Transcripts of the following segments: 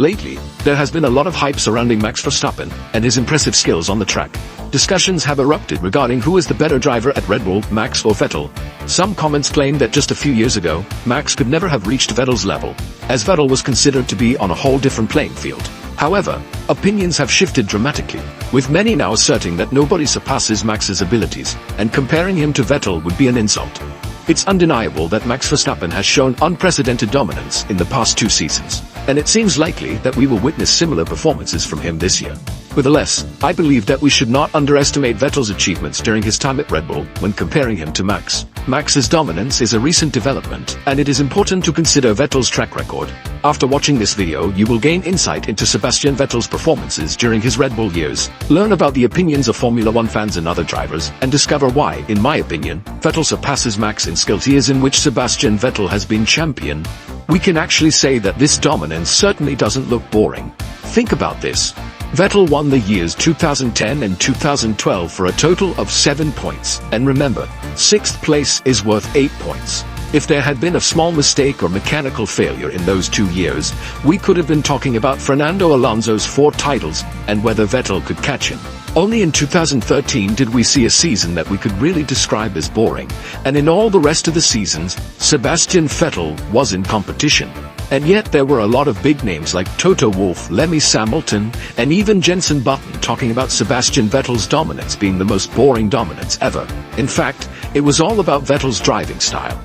Lately, there has been a lot of hype surrounding Max Verstappen and his impressive skills on the track. Discussions have erupted regarding who is the better driver at Red Bull, Max or Vettel. Some comments claim that just a few years ago, Max could never have reached Vettel's level, as Vettel was considered to be on a whole different playing field. However, opinions have shifted dramatically, with many now asserting that nobody surpasses Max's abilities, and comparing him to Vettel would be an insult. It's undeniable that Max Verstappen has shown unprecedented dominance in the past 2 seasons, and it seems likely that we will witness similar performances from him this year. Nevertheless, I believe that we should not underestimate Vettel's achievements during his time at Red Bull when comparing him to Max. Max's dominance is a recent development, and it is important to consider Vettel's track record. After watching this video, you will gain insight into Sebastian Vettel's performances during his Red Bull years, learn about the opinions of Formula 1 fans and other drivers, and discover why, in my opinion, Vettel surpasses Max in skills years in which Sebastian Vettel has been champion. We can actually say that this dominance certainly doesn't look boring. Think about this. Vettel won the years 2010 and 2012 for a total of 7 points, and remember, 6th place is worth 8 points. If there had been a small mistake or mechanical failure in those 2 years, we could have been talking about Fernando Alonso's 4 titles and whether Vettel could catch him. Only in 2013 did we see a season that we could really describe as boring, and in all the rest of the seasons, Sebastian Vettel was in competition. And yet there were a lot of big names like Toto Wolff, Lewis Hamilton, and even Jenson Button talking about Sebastian Vettel's dominance being the most boring dominance ever. In fact, it was all about Vettel's driving style.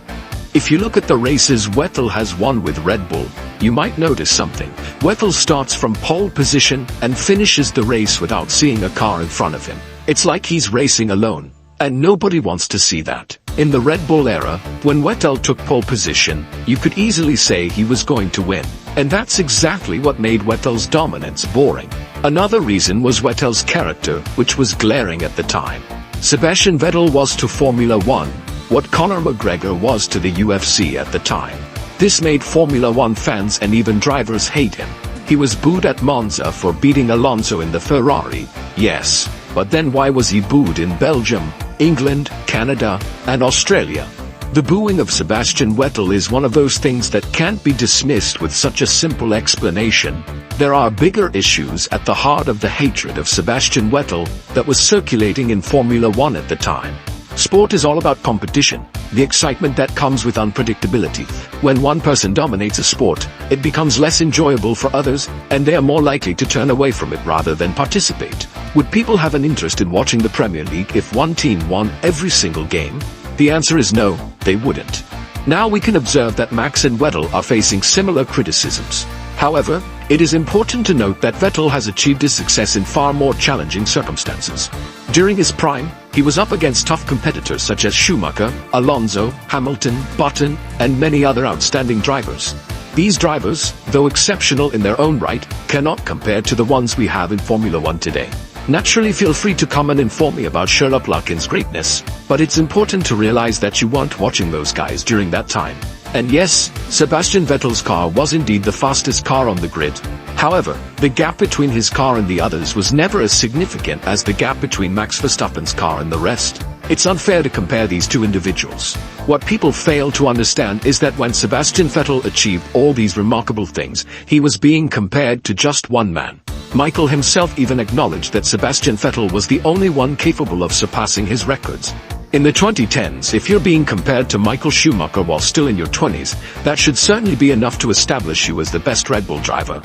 If you look at the races Vettel has won with Red Bull, you might notice something. Vettel starts from pole position and finishes the race without seeing a car in front of him. It's like he's racing alone. And nobody wants to see that. In the Red Bull era, when Vettel took pole position, you could easily say he was going to win. And that's exactly what made Vettel's dominance boring. Another reason was Vettel's character, which was glaring at the time. Sebastian Vettel was to Formula 1 what Conor McGregor was to the UFC at the time. This made Formula 1 fans and even drivers hate him. He was booed at Monza for beating Alonso in the Ferrari, yes, but then why was he booed in Belgium, England, Canada, and Australia? The booing of Sebastian Vettel is one of those things that can't be dismissed with such a simple explanation. There are bigger issues at the heart of the hatred of Sebastian Vettel that was circulating in Formula 1 at the time. Sport is all about competition, the excitement that comes with unpredictability. When one person dominates a sport, it becomes less enjoyable for others, and they are more likely to turn away from it rather than participate. Would people have an interest in watching the Premier League if one team won every single game? The answer is no, they wouldn't. Now we can observe that Max and Vettel are facing similar criticisms. However, it is important to note that Vettel has achieved his success in far more challenging circumstances. During his prime, he was up against tough competitors such as Schumacher, Alonso, Hamilton, Button, and many other outstanding drivers. These drivers, though exceptional in their own right, cannot compare to the ones we have in Formula 1 today. Naturally, feel free to come and inform me about Sherlock Larkin's greatness, but it's important to realize that you weren't watching those guys during that time. And yes, Sebastian Vettel's car was indeed the fastest car on the grid. However, the gap between his car and the others was never as significant as the gap between Max Verstappen's car and the rest. It's unfair to compare these two individuals. What people fail to understand is that when Sebastian Vettel achieved all these remarkable things, he was being compared to just one man. Michael himself even acknowledged that Sebastian Vettel was the only one capable of surpassing his records. In the 2010s, if you're being compared to Michael Schumacher while still in your 20s, that should certainly be enough to establish you as the best Red Bull driver.